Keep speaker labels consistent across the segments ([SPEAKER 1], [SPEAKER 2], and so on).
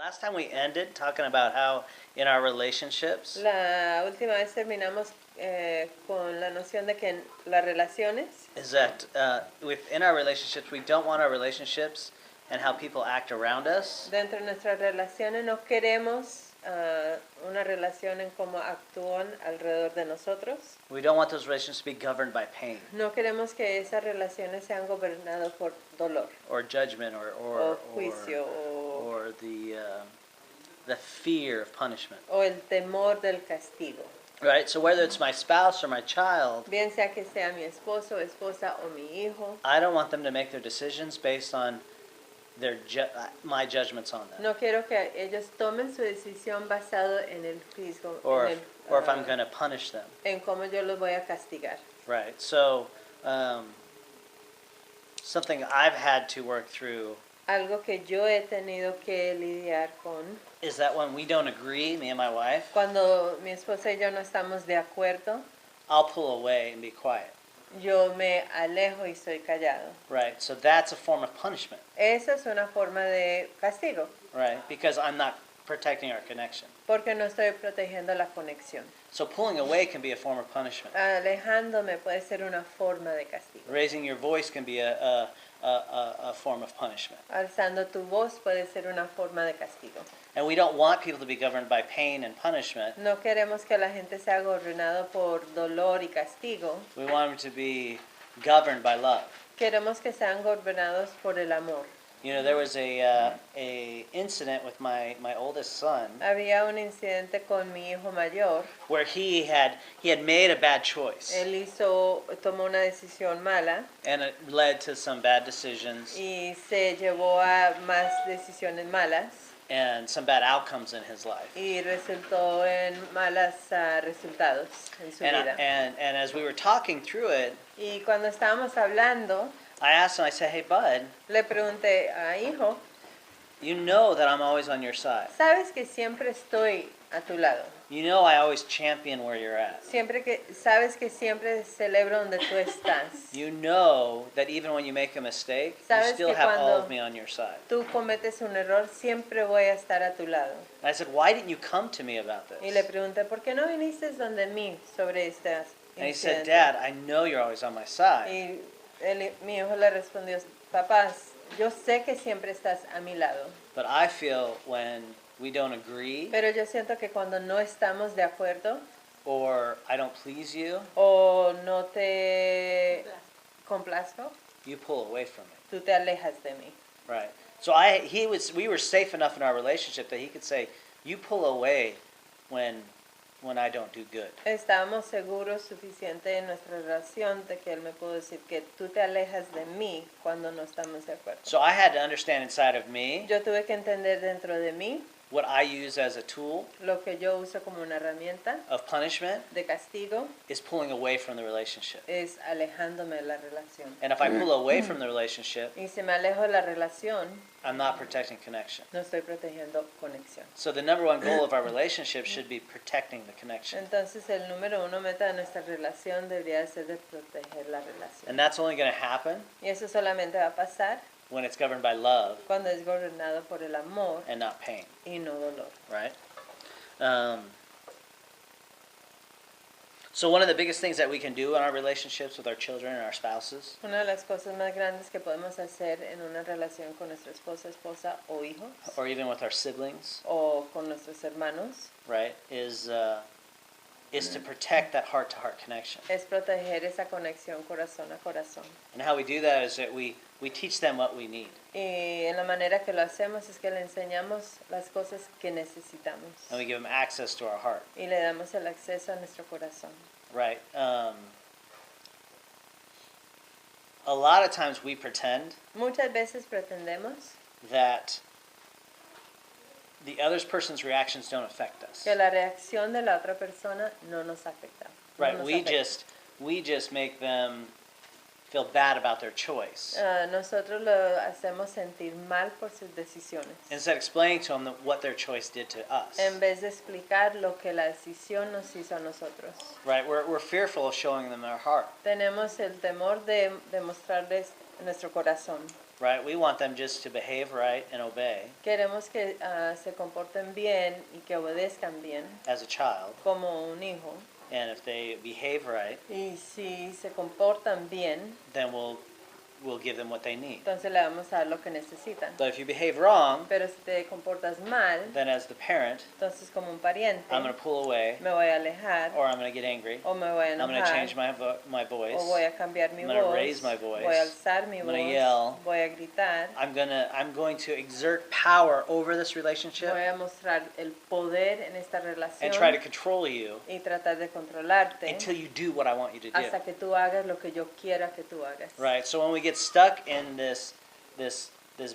[SPEAKER 1] Last time we ended talking about how in our relationships
[SPEAKER 2] La última vez terminamos con la noción de que en las relaciones,
[SPEAKER 1] is that within our relationships we don't want our relationships and how people act around us
[SPEAKER 2] dentro de nuestras relaciones no queremos una relación en cómo actúan alrededor de nosotros.
[SPEAKER 1] we don't want those relationships to be governed by pain
[SPEAKER 2] No queremos que esas relaciones sean gobernadas por dolor
[SPEAKER 1] or judgment
[SPEAKER 2] o juicio
[SPEAKER 1] or the fear of punishment.
[SPEAKER 2] o el temor del castigo.
[SPEAKER 1] Right? So whether it's my spouse or my child,
[SPEAKER 2] Bien sea que sea mi esposo, esposa o mi hijo,
[SPEAKER 1] I don't want them to make their decisions based on my judgments on them.
[SPEAKER 2] no quiero que ellos tomen su decisión basado en el juicio,
[SPEAKER 1] Or if I'm
[SPEAKER 2] en,
[SPEAKER 1] going to punish them.
[SPEAKER 2] en cómo yo los voy a castigar.
[SPEAKER 1] Right. So something I've had to work through
[SPEAKER 2] Algo que yo he tenido que lidiar con
[SPEAKER 1] is that when we don't agree, me and my wife,
[SPEAKER 2] cuando mi esposa y yo no estamos de acuerdo,
[SPEAKER 1] I'll pull away and be quiet.
[SPEAKER 2] yo me alejo y soy callado.
[SPEAKER 1] Right. So that's a form of punishment.
[SPEAKER 2] Esa es una forma de castigo,
[SPEAKER 1] Right. Because I'm not protecting our connection.
[SPEAKER 2] porque no estoy protegiendo la conexión.
[SPEAKER 1] So pulling away can be a form of punishment.
[SPEAKER 2] Alejándome puede ser una forma de castigo.
[SPEAKER 1] Raising your voice can be a form of punishment.
[SPEAKER 2] Alzando tu voz puede ser una forma de castigo.
[SPEAKER 1] And we don't want people to be governed by pain and punishment.
[SPEAKER 2] No queremos que la gente sea gobernado por dolor y castigo.
[SPEAKER 1] We want them to be governed by love.
[SPEAKER 2] Queremos que sean gobernados por el amor.
[SPEAKER 1] You know, there was a incident with my oldest son
[SPEAKER 2] Había un incidente con mi hijo mayor.
[SPEAKER 1] where he had made a bad choice,
[SPEAKER 2] Él tomó una decisión mala
[SPEAKER 1] and it led to some bad decisions
[SPEAKER 2] y se llevó a más decisiones malas
[SPEAKER 1] and some bad outcomes in his life.
[SPEAKER 2] y resultó en malos resultados en su vida.
[SPEAKER 1] And as we were talking through it,
[SPEAKER 2] Y cuando estábamos hablando,
[SPEAKER 1] I asked him, I said, "Hey, bud,
[SPEAKER 2] le pregunté a hijo,
[SPEAKER 1] you know that I'm always on your side.
[SPEAKER 2] sabes que siempre estoy a tu lado.
[SPEAKER 1] You know I always champion where you're at.
[SPEAKER 2] Sabes que siempre celebro donde tú estás.
[SPEAKER 1] You know that even when you make a mistake, you
[SPEAKER 2] Sabes
[SPEAKER 1] still
[SPEAKER 2] que
[SPEAKER 1] have all
[SPEAKER 2] cuando
[SPEAKER 1] of me on your side."
[SPEAKER 2] Tú cometes un error, siempre voy a estar a tu lado.
[SPEAKER 1] And I said, "Why didn't you come to me about
[SPEAKER 2] Y le
[SPEAKER 1] this?"
[SPEAKER 2] pregunté, ¿por qué no viniste donde mí sobre estas
[SPEAKER 1] And he said,
[SPEAKER 2] incidente?
[SPEAKER 1] "Dad, I know you're always on my side,
[SPEAKER 2] Y mi hijo le respondió, papá, yo sé que siempre estás a mi lado,
[SPEAKER 1] but I feel when we don't agree
[SPEAKER 2] pero yo siento que cuando no estamos de acuerdo
[SPEAKER 1] or I don't please you,
[SPEAKER 2] o no te complazco,
[SPEAKER 1] you pull away from me."
[SPEAKER 2] tú te alejas de mí.
[SPEAKER 1] Right. So we were safe enough in our relationship that he could say, "You pull away when I don't do good."
[SPEAKER 2] Estábamos seguros suficiente en nuestra relación de que él me pudo decir que tú te alejas de mí cuando no estamos de acuerdo.
[SPEAKER 1] So I had to understand inside of me
[SPEAKER 2] Yo tuve que entender dentro de mí
[SPEAKER 1] what I use as a tool
[SPEAKER 2] lo que yo uso como una herramienta
[SPEAKER 1] of punishment
[SPEAKER 2] de castigo
[SPEAKER 1] is pulling away from the relationship.
[SPEAKER 2] es alejándome de la relación.
[SPEAKER 1] And if I pull away from the relationship,
[SPEAKER 2] Y si me alejo de la relación,
[SPEAKER 1] I'm not protecting connection.
[SPEAKER 2] no estoy protegiendo conexión.
[SPEAKER 1] So the number one goal of our relationship should be protecting the connection.
[SPEAKER 2] Entonces el número uno meta de nuestra relación debería ser de proteger la relación.
[SPEAKER 1] And that's only going to happen
[SPEAKER 2] Y eso solamente va a pasar
[SPEAKER 1] when it's governed by love
[SPEAKER 2] cuando es gobernado por el amor
[SPEAKER 1] and not pain,
[SPEAKER 2] y no dolor.
[SPEAKER 1] right? So one of the biggest things that we can do in our relationships with our children and our spouses
[SPEAKER 2] Una de las cosas más grandes que podemos hacer en una relación con nuestra esposa o hijos
[SPEAKER 1] or even with our siblings,
[SPEAKER 2] o con nuestros hermanos
[SPEAKER 1] right, is to protect that heart-to-heart connection.
[SPEAKER 2] es proteger esa conexión corazón a corazón.
[SPEAKER 1] And how we do that is that we teach them what we need.
[SPEAKER 2] Y en la manera que lo hacemos es que le enseñamos las cosas que necesitamos
[SPEAKER 1] And we give them access to our heart,
[SPEAKER 2] y le damos el acceso a nuestro corazón.
[SPEAKER 1] right? A lot of times we pretend
[SPEAKER 2] Muchas veces pretendemos
[SPEAKER 1] that the other person's reactions don't affect us.
[SPEAKER 2] que la reacción de la otra persona no nos afecta. No
[SPEAKER 1] Right,
[SPEAKER 2] nos
[SPEAKER 1] we
[SPEAKER 2] afecta.
[SPEAKER 1] just make them feel bad about their choice.
[SPEAKER 2] Nosotros lo hacemos sentir mal por sus decisiones.
[SPEAKER 1] Instead of explaining to them what their choice did to us.
[SPEAKER 2] En vez de explicar lo que la decisión nos hizo a nosotros.
[SPEAKER 1] Right, we're fearful of showing them our heart.
[SPEAKER 2] Tenemos el temor de mostrarles nuestro corazón.
[SPEAKER 1] Right? We want them just to behave right and obey
[SPEAKER 2] Queremos que se comporten bien y que obedezcan bien
[SPEAKER 1] as a child.
[SPEAKER 2] como un hijo.
[SPEAKER 1] And if they behave right,
[SPEAKER 2] Y si se comportan bien,
[SPEAKER 1] then we'll give them what they need.
[SPEAKER 2] entonces le vamos a dar lo que necesitan.
[SPEAKER 1] But if you behave wrong,
[SPEAKER 2] Pero si te comportas mal,
[SPEAKER 1] then as the parent,
[SPEAKER 2] entonces como un pariente,
[SPEAKER 1] I'm going to pull away,
[SPEAKER 2] me voy a alejar,
[SPEAKER 1] or I'm going to get angry.
[SPEAKER 2] o me voy a
[SPEAKER 1] I'm going to
[SPEAKER 2] enojar,
[SPEAKER 1] change my voice.
[SPEAKER 2] o voy a cambiar mi
[SPEAKER 1] I'm gonna
[SPEAKER 2] voz,
[SPEAKER 1] raise my voice.
[SPEAKER 2] voy a alzar mi
[SPEAKER 1] I'm
[SPEAKER 2] voz,
[SPEAKER 1] gonna yell.
[SPEAKER 2] voy a gritar,
[SPEAKER 1] I'm going to exert power over this relationship
[SPEAKER 2] voy a mostrar el poder en esta relación
[SPEAKER 1] and try to control you
[SPEAKER 2] y tratar de controlarte
[SPEAKER 1] until you do what I want you to do.
[SPEAKER 2] hasta que tú hagas lo que yo quiera que tú hagas.
[SPEAKER 1] Right? So when we get stuck in this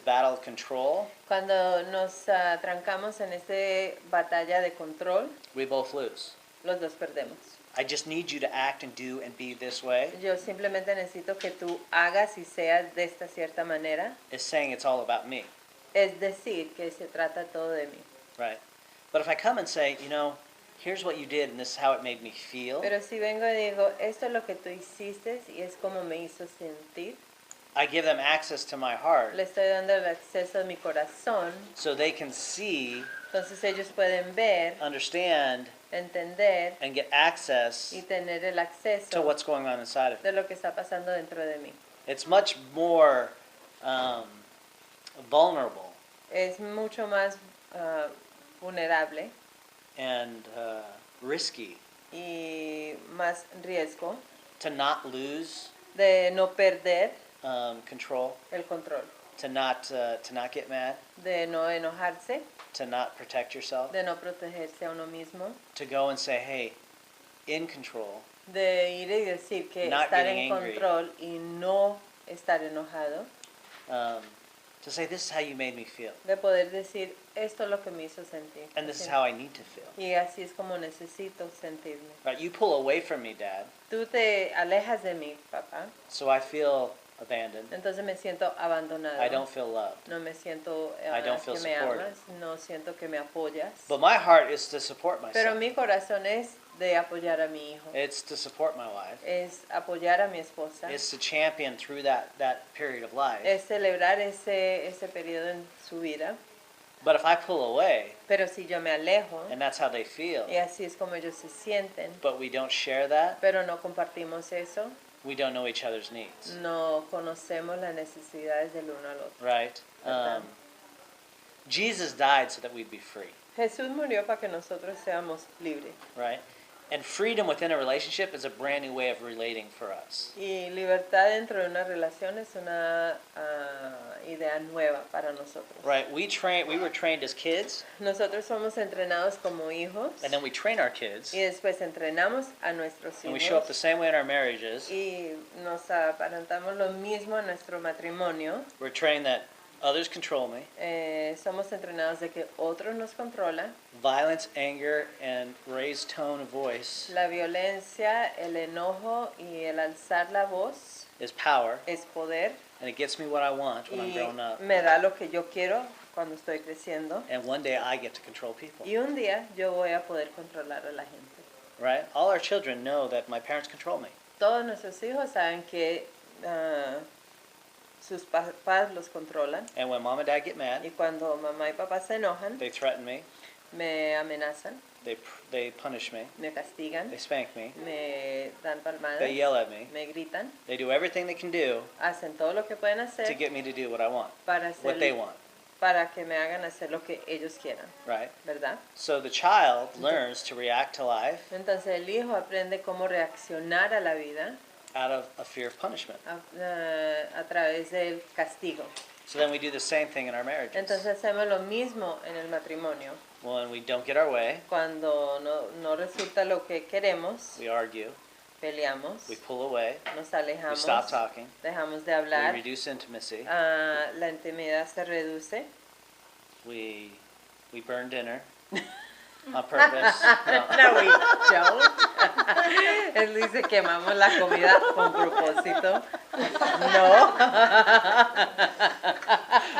[SPEAKER 1] battle of control,
[SPEAKER 2] Cuando nos trancamos en esta batalla de control,
[SPEAKER 1] we both lose.
[SPEAKER 2] los dos perdemos.
[SPEAKER 1] I just need you to act and do and be this way.
[SPEAKER 2] Yo simplemente necesito que tú hagas y seas de esta cierta manera.
[SPEAKER 1] Is saying it's all about me.
[SPEAKER 2] Es decir, que se trata todo de mí.
[SPEAKER 1] Right? But if I come and say, here's what you did and this is how it made me feel,
[SPEAKER 2] Pero si vengo y digo, esto es lo que tú hiciste y es como me hizo sentir,
[SPEAKER 1] I give them access to my heart
[SPEAKER 2] le estoy dando el acceso a mi corazón,
[SPEAKER 1] so they can see,
[SPEAKER 2] entonces ellos pueden ver,
[SPEAKER 1] understand,
[SPEAKER 2] entender
[SPEAKER 1] and get access
[SPEAKER 2] y tener el
[SPEAKER 1] to
[SPEAKER 2] acceso
[SPEAKER 1] what's going on inside of
[SPEAKER 2] de
[SPEAKER 1] me.
[SPEAKER 2] lo que está pasando dentro de mí.
[SPEAKER 1] It's much more vulnerable
[SPEAKER 2] Es mucho más vulnerable
[SPEAKER 1] and risky
[SPEAKER 2] y más riesgo
[SPEAKER 1] to not lose
[SPEAKER 2] de no perder
[SPEAKER 1] control,
[SPEAKER 2] el control,
[SPEAKER 1] to not get mad,
[SPEAKER 2] de no enojarse,
[SPEAKER 1] to not protect yourself,
[SPEAKER 2] de no protegerse a uno mismo,
[SPEAKER 1] to go and say, hey, in control,
[SPEAKER 2] de ir y decir que
[SPEAKER 1] Not
[SPEAKER 2] estar
[SPEAKER 1] getting
[SPEAKER 2] en
[SPEAKER 1] angry.
[SPEAKER 2] control y no estar enojado,
[SPEAKER 1] to say, this is how you made me feel,
[SPEAKER 2] de poder decir esto es lo que me hizo sentir.
[SPEAKER 1] and this is how I need to feel.
[SPEAKER 2] Y así es como necesito sentirme.
[SPEAKER 1] Right? You pull away from me, Dad,
[SPEAKER 2] Tú te alejas de mí, papá,
[SPEAKER 1] so I feel abandoned.
[SPEAKER 2] entonces me siento abandonado.
[SPEAKER 1] I don't feel loved.
[SPEAKER 2] No me siento
[SPEAKER 1] I don't feel
[SPEAKER 2] que me
[SPEAKER 1] supported.
[SPEAKER 2] amas, no siento que me apoyas.
[SPEAKER 1] But my heart is to support my
[SPEAKER 2] Pero
[SPEAKER 1] son.
[SPEAKER 2] mi corazón es de apoyar a mi hijo,
[SPEAKER 1] It's to support my wife.
[SPEAKER 2] es apoyar a mi esposa,
[SPEAKER 1] It's to champion through that period of life.
[SPEAKER 2] es celebrar ese periodo en su vida.
[SPEAKER 1] But if I pull away,
[SPEAKER 2] Pero si yo me alejo,
[SPEAKER 1] and that's how they feel,
[SPEAKER 2] y así es como ellos se sienten,
[SPEAKER 1] but we don't share that,
[SPEAKER 2] pero no compartimos eso,
[SPEAKER 1] we don't know each other's needs.
[SPEAKER 2] no conocemos las necesidades del uno al otro.
[SPEAKER 1] Right?
[SPEAKER 2] ¿Verdad?
[SPEAKER 1] Jesus died so that we'd be free.
[SPEAKER 2] Jesús murió para que nosotros seamos libres.
[SPEAKER 1] Right? And freedom within a relationship is a brand new way of relating for us.
[SPEAKER 2] Y libertad dentro de una relación es una idea nueva para nosotros.
[SPEAKER 1] Right? We were trained as kids,
[SPEAKER 2] Nosotros somos entrenados como hijos
[SPEAKER 1] and then we train our kids,
[SPEAKER 2] y después entrenamos a nuestros
[SPEAKER 1] and we show up the
[SPEAKER 2] hijos
[SPEAKER 1] same way in our marriages.
[SPEAKER 2] y nos aparentamos lo mismo en nuestro matrimonio.
[SPEAKER 1] We're trained that others control me.
[SPEAKER 2] Somos entrenados de que otros nos controlan.
[SPEAKER 1] Violence, anger, and raised tone of voice
[SPEAKER 2] La violencia, el enojo y el alzar la voz
[SPEAKER 1] is power,
[SPEAKER 2] es poder
[SPEAKER 1] and it gets me what I want when I'm
[SPEAKER 2] y
[SPEAKER 1] grown up.
[SPEAKER 2] me da lo que yo quiero cuando estoy creciendo.
[SPEAKER 1] And one day I get to control people.
[SPEAKER 2] Y un día yo voy a poder controlar a la gente.
[SPEAKER 1] Right? All our children know that my parents control me.
[SPEAKER 2] Todos nuestros hijos saben que sus papás los controlan
[SPEAKER 1] And when mom and dad get mad,
[SPEAKER 2] y cuando mamá y papá se enojan,
[SPEAKER 1] they threaten me,
[SPEAKER 2] me amenazan,
[SPEAKER 1] they punish me,
[SPEAKER 2] me castigan,
[SPEAKER 1] they spank me,
[SPEAKER 2] me dan palmadas,
[SPEAKER 1] they yell at me,
[SPEAKER 2] me gritan,
[SPEAKER 1] they do everything they can do
[SPEAKER 2] hacen todo lo que pueden
[SPEAKER 1] to
[SPEAKER 2] hacer
[SPEAKER 1] get me to do what I want,
[SPEAKER 2] para,
[SPEAKER 1] what they want.
[SPEAKER 2] para que me hagan hacer lo que ellos quieran,
[SPEAKER 1] Right?
[SPEAKER 2] ¿verdad?
[SPEAKER 1] So the child learns to react to life
[SPEAKER 2] Entonces el hijo aprende cómo reaccionar a la vida
[SPEAKER 1] out of a fear of punishment.
[SPEAKER 2] a través del castigo.
[SPEAKER 1] So then we do the same thing in our marriages.
[SPEAKER 2] Entonces hacemos lo mismo en el matrimonio.
[SPEAKER 1] When we don't get our way,
[SPEAKER 2] Cuando no resulta lo que queremos,
[SPEAKER 1] we argue,
[SPEAKER 2] peleamos,
[SPEAKER 1] we pull away,
[SPEAKER 2] nos
[SPEAKER 1] we
[SPEAKER 2] alejamos,
[SPEAKER 1] stop talking,
[SPEAKER 2] dejamos de
[SPEAKER 1] we
[SPEAKER 2] hablar,
[SPEAKER 1] reduce intimacy,
[SPEAKER 2] la intimidad se reduce.
[SPEAKER 1] we burn dinner on purpose. No.
[SPEAKER 2] No, we don't. Él dice quemamos la comida con propósito. No.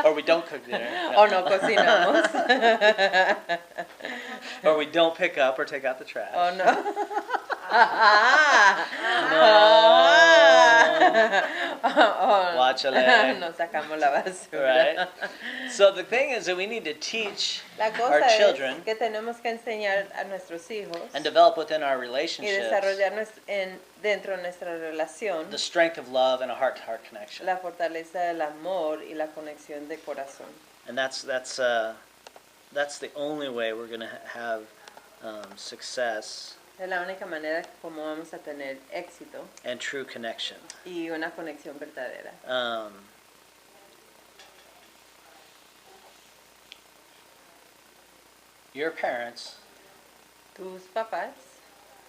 [SPEAKER 1] Or we don't cook dinner.
[SPEAKER 2] O no cocinamos.
[SPEAKER 1] Or we don't pick up or take out the trash.
[SPEAKER 2] O no.
[SPEAKER 1] No.
[SPEAKER 2] O
[SPEAKER 1] guáchale.
[SPEAKER 2] no sacamos la basura.
[SPEAKER 1] Right? So the thing is that we need to teach
[SPEAKER 2] La
[SPEAKER 1] our
[SPEAKER 2] cosa
[SPEAKER 1] children
[SPEAKER 2] es que tenemos que enseñar a nuestros hijos
[SPEAKER 1] and develop within our
[SPEAKER 2] y
[SPEAKER 1] relationships
[SPEAKER 2] desarrollar dentro de nuestra relación
[SPEAKER 1] the strength of love and a heart-to-heart connection.
[SPEAKER 2] la fortaleza del amor y la conexión de corazón.
[SPEAKER 1] And that's the only way we're going to have success
[SPEAKER 2] Es la única manera como vamos a tener éxito
[SPEAKER 1] and true connection.
[SPEAKER 2] y una conexión verdadera.
[SPEAKER 1] Your parents
[SPEAKER 2] Tus papás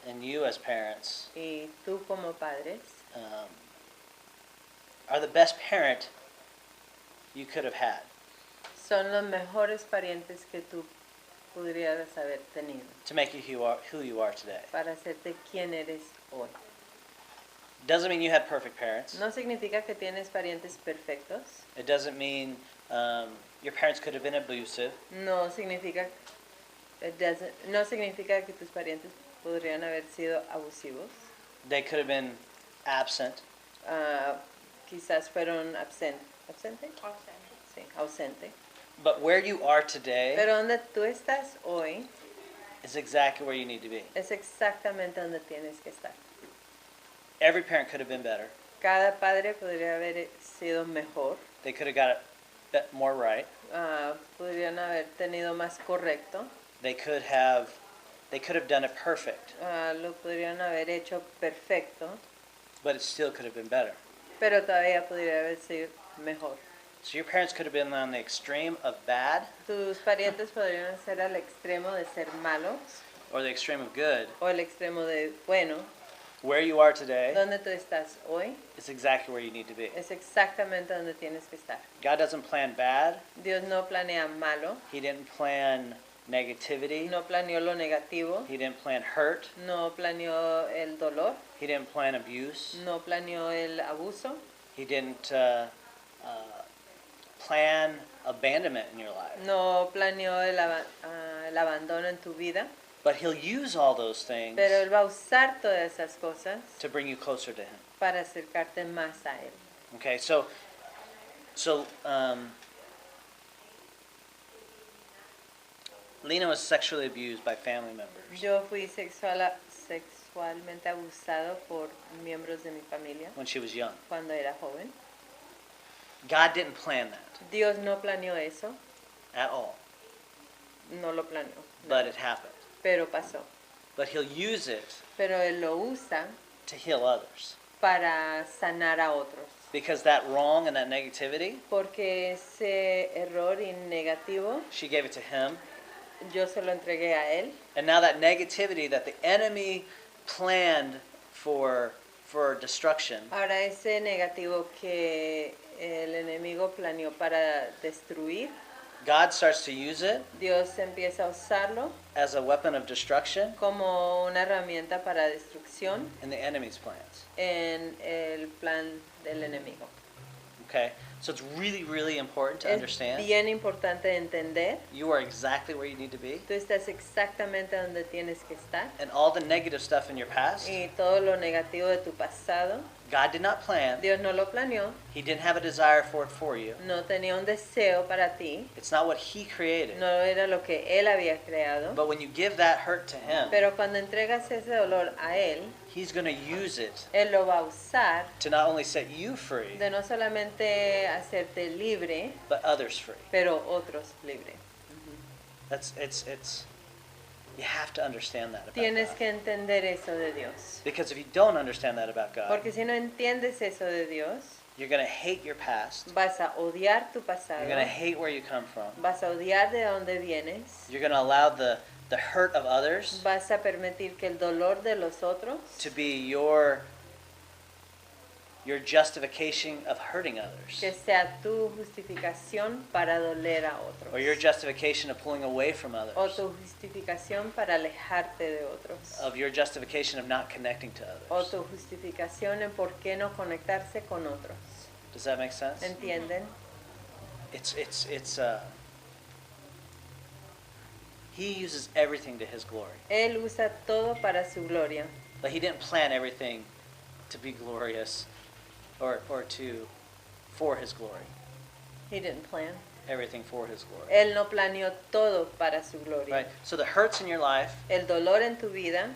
[SPEAKER 1] and you as parents
[SPEAKER 2] y tú como padres
[SPEAKER 1] are the best parent you could have had.
[SPEAKER 2] son los mejores parientes que tú podrías haber tenido
[SPEAKER 1] To make you who you are today.
[SPEAKER 2] para hacerte quien eres hoy.
[SPEAKER 1] Doesn't mean you had perfect parents.
[SPEAKER 2] No significa que tienes parientes perfectos.
[SPEAKER 1] It doesn't mean your parents could have been abusive.
[SPEAKER 2] No significa que tus parientes podrían haber sido abusivos.
[SPEAKER 1] They could have been absent.
[SPEAKER 2] Quizás fueron ausente. Sí, ausente.
[SPEAKER 1] But where you are today
[SPEAKER 2] Pero donde tú estás hoy
[SPEAKER 1] is exactly where you need to be.
[SPEAKER 2] es exactamente donde tienes que estar.
[SPEAKER 1] Every parent could have been better.
[SPEAKER 2] Cada padre podría haber sido mejor.
[SPEAKER 1] They could have got it more right.
[SPEAKER 2] Podrían haber tenido más correcto.
[SPEAKER 1] They could have done it perfect.
[SPEAKER 2] Lo podrían haber hecho perfecto.
[SPEAKER 1] But it still could have been better.
[SPEAKER 2] Pero todavía podría haber sido mejor.
[SPEAKER 1] So your parents could have been on the extreme of bad
[SPEAKER 2] Tus parientes podrían ser al extremo de ser malos
[SPEAKER 1] or the extreme of good.
[SPEAKER 2] o el extremo de bueno.
[SPEAKER 1] Where you are today
[SPEAKER 2] Donde tú estás hoy
[SPEAKER 1] is exactly where you need to be.
[SPEAKER 2] es exactamente donde tienes que estar.
[SPEAKER 1] God doesn't plan bad.
[SPEAKER 2] Dios no planea malo,
[SPEAKER 1] He didn't plan negativity.
[SPEAKER 2] no planeó lo negativo,
[SPEAKER 1] He didn't plan hurt.
[SPEAKER 2] no planeó el dolor,
[SPEAKER 1] He didn't plan abuse.
[SPEAKER 2] no planeó el abuso,
[SPEAKER 1] He didn't plan abandonment in your life.
[SPEAKER 2] no planeó el abandono en tu vida,
[SPEAKER 1] But He'll use all those things
[SPEAKER 2] pero Él va a usar todas esas cosas
[SPEAKER 1] to bring you closer to Him.
[SPEAKER 2] para acercarte más a Él.
[SPEAKER 1] Okay, so Lina was sexually abused by family members
[SPEAKER 2] Yo fui sexualmente abusado por miembros de mi familia
[SPEAKER 1] when she was young.
[SPEAKER 2] cuando era joven.
[SPEAKER 1] God didn't plan that
[SPEAKER 2] Dios no planeó eso,
[SPEAKER 1] at all,
[SPEAKER 2] no lo planeó,
[SPEAKER 1] but it happened.
[SPEAKER 2] pero pasó.
[SPEAKER 1] But He'll use it
[SPEAKER 2] Pero Él lo usa
[SPEAKER 1] to heal others.
[SPEAKER 2] para sanar a otros.
[SPEAKER 1] Because that wrong and that negativity,
[SPEAKER 2] Porque ese error y negativo,
[SPEAKER 1] she gave it to Him.
[SPEAKER 2] yo se lo entregué a Él.
[SPEAKER 1] And now that negativity that the enemy planned for destruction,
[SPEAKER 2] Ahora ese negativo que el enemigo planeó para destruir,
[SPEAKER 1] God starts to use it
[SPEAKER 2] Dios empieza a usarlo
[SPEAKER 1] as a weapon of destruction
[SPEAKER 2] como una herramienta para destrucción
[SPEAKER 1] in the enemy's plans.
[SPEAKER 2] en el plan del enemigo.
[SPEAKER 1] Okay? So it's really, really important to
[SPEAKER 2] Es
[SPEAKER 1] understand
[SPEAKER 2] bien importante entender,
[SPEAKER 1] you are exactly where you need to be.
[SPEAKER 2] tú estás exactamente donde tienes que estar
[SPEAKER 1] And all the negative stuff in your past,
[SPEAKER 2] y todo lo negativo de tu pasado,
[SPEAKER 1] God did not plan.
[SPEAKER 2] Dios no lo planeó,
[SPEAKER 1] He didn't have a desire for it for you.
[SPEAKER 2] no tenía un deseo para ti,
[SPEAKER 1] It's not what He created.
[SPEAKER 2] no era lo que Él había creado,
[SPEAKER 1] But when you give that hurt to Him,
[SPEAKER 2] pero cuando entregas ese dolor a Él,
[SPEAKER 1] He's going to use it
[SPEAKER 2] Él lo va a usar
[SPEAKER 1] to not only set you free,
[SPEAKER 2] de no solamente hacerte libre,
[SPEAKER 1] but others free.
[SPEAKER 2] pero otros libres.
[SPEAKER 1] It's you have to understand that about
[SPEAKER 2] Tienes
[SPEAKER 1] God.
[SPEAKER 2] que entender eso de Dios.
[SPEAKER 1] Because if you don't understand that about God,
[SPEAKER 2] Porque si no entiendes eso de Dios,
[SPEAKER 1] you're going to hate your past.
[SPEAKER 2] vas a odiar tu pasado,
[SPEAKER 1] You're going to hate where you come from.
[SPEAKER 2] vas a odiar de dónde vienes,
[SPEAKER 1] You're going to allow the hurt of others
[SPEAKER 2] vas a permitir que el dolor de los otros
[SPEAKER 1] to be your justification of hurting others,
[SPEAKER 2] que sea tu justificación para doler a otros,
[SPEAKER 1] or your justification of pulling away from
[SPEAKER 2] o
[SPEAKER 1] others,
[SPEAKER 2] tu justificación para alejarte de otros,
[SPEAKER 1] of your justification of not connecting to
[SPEAKER 2] o
[SPEAKER 1] others.
[SPEAKER 2] tu justificación en por qué no conectarse con otros.
[SPEAKER 1] Does that make sense?
[SPEAKER 2] ¿Entienden?
[SPEAKER 1] It's He uses everything to His glory.
[SPEAKER 2] Él usa todo para su gloria.
[SPEAKER 1] But He didn't plan everything to be glorious or to for His glory.
[SPEAKER 2] He didn't plan.
[SPEAKER 1] Everything for His glory.
[SPEAKER 2] Él no planeó todo para su gloria.
[SPEAKER 1] Right? So the hurts in your life,
[SPEAKER 2] El dolor en tu vida,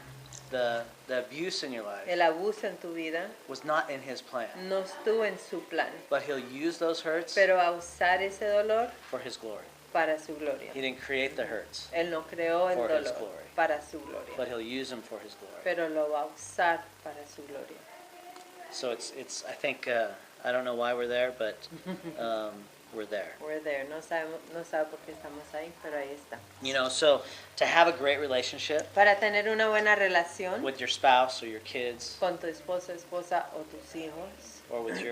[SPEAKER 1] the abuse in your life
[SPEAKER 2] el abuso en tu vida,
[SPEAKER 1] was not in His plan.
[SPEAKER 2] no estuvo en su plan.
[SPEAKER 1] But He'll use those hurts
[SPEAKER 2] Pero va a usar ese dolor
[SPEAKER 1] for His glory.
[SPEAKER 2] para su gloria.
[SPEAKER 1] He didn't create the hurts,
[SPEAKER 2] Él no creó el
[SPEAKER 1] for His
[SPEAKER 2] dolor
[SPEAKER 1] glory.
[SPEAKER 2] para su gloria,
[SPEAKER 1] but He'll use them for His glory.
[SPEAKER 2] pero lo va a usar para su gloria.
[SPEAKER 1] So it's I think, I don't know why we're there, but we're there.
[SPEAKER 2] We're there. No sabe por qué estamos ahí, pero ahí está.
[SPEAKER 1] You know, so to have a great relationship
[SPEAKER 2] Para tener una buena relación
[SPEAKER 1] with your spouse or your kids
[SPEAKER 2] con tu esposo, esposa o tus hijos,
[SPEAKER 1] or with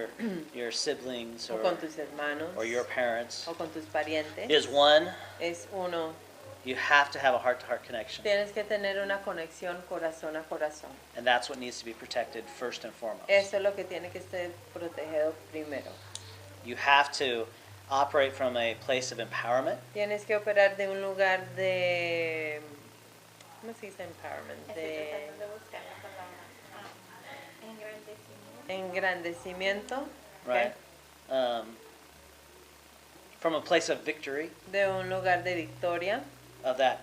[SPEAKER 1] your siblings
[SPEAKER 2] o con tus hermanos,
[SPEAKER 1] or your parents
[SPEAKER 2] o con tus parientes,
[SPEAKER 1] is one,
[SPEAKER 2] es uno.
[SPEAKER 1] you have to have a heart-to-heart connection.
[SPEAKER 2] Tienes que tener una conexión corazón a corazón.
[SPEAKER 1] And that's what needs to be protected first and foremost.
[SPEAKER 2] Eso es lo que tiene que ser protegido primero.
[SPEAKER 1] You have to operate from a place of empowerment.
[SPEAKER 2] Tienes que operar de un lugar de, ¿cómo se dice empowerment?
[SPEAKER 3] Estoy
[SPEAKER 2] De
[SPEAKER 3] tratando de buscar la palabra. Engrandecimiento.
[SPEAKER 2] engrandecimiento,
[SPEAKER 1] Right. From a place of victory,
[SPEAKER 2] de un lugar de victoria.
[SPEAKER 1] of that,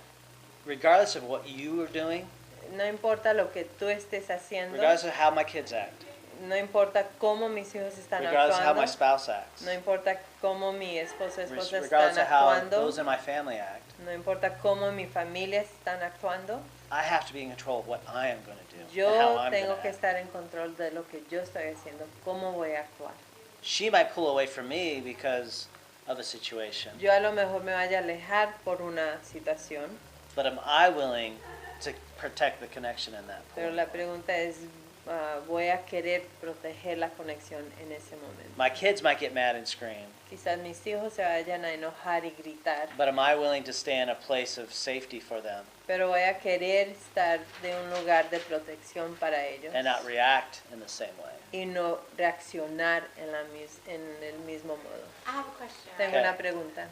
[SPEAKER 1] regardless of what you are doing,
[SPEAKER 2] No importa lo que tú estés haciendo,
[SPEAKER 1] regardless of how my kids act,
[SPEAKER 2] no importa cómo mis hijos están
[SPEAKER 1] regardless of how my
[SPEAKER 2] actuando,
[SPEAKER 1] spouse acts,
[SPEAKER 2] no importa cómo mi esposo o esposa
[SPEAKER 1] regardless
[SPEAKER 2] están
[SPEAKER 1] of how
[SPEAKER 2] actuando,
[SPEAKER 1] those in my family act,
[SPEAKER 2] no importa cómo mi familia están actuando,
[SPEAKER 1] I have to be in control of what I am going to do and
[SPEAKER 2] yo
[SPEAKER 1] how I'm going
[SPEAKER 2] tengo
[SPEAKER 1] to
[SPEAKER 2] que
[SPEAKER 1] act.
[SPEAKER 2] estar en control de lo que yo estoy haciendo, cómo voy a actuar.
[SPEAKER 1] She might pull away from me because of a situation,
[SPEAKER 2] Yo a lo mejor me vaya a alejar por una situación,
[SPEAKER 1] but am I willing to protect the connection in that
[SPEAKER 2] pero
[SPEAKER 1] point?
[SPEAKER 2] la pregunta es, voy a querer proteger la conexión en ese momento.
[SPEAKER 1] My kids might get mad and scream,
[SPEAKER 2] Quizás mis hijos se vayan a enojar y gritar,
[SPEAKER 1] but am I willing to stay in a place of safety for them
[SPEAKER 2] pero voy a querer estar de un lugar de protección para ellos
[SPEAKER 1] and not react in the same way?
[SPEAKER 2] y no reaccionar en el mismo modo.
[SPEAKER 3] I have a question.
[SPEAKER 2] Tengo
[SPEAKER 1] Okay.
[SPEAKER 2] una pregunta.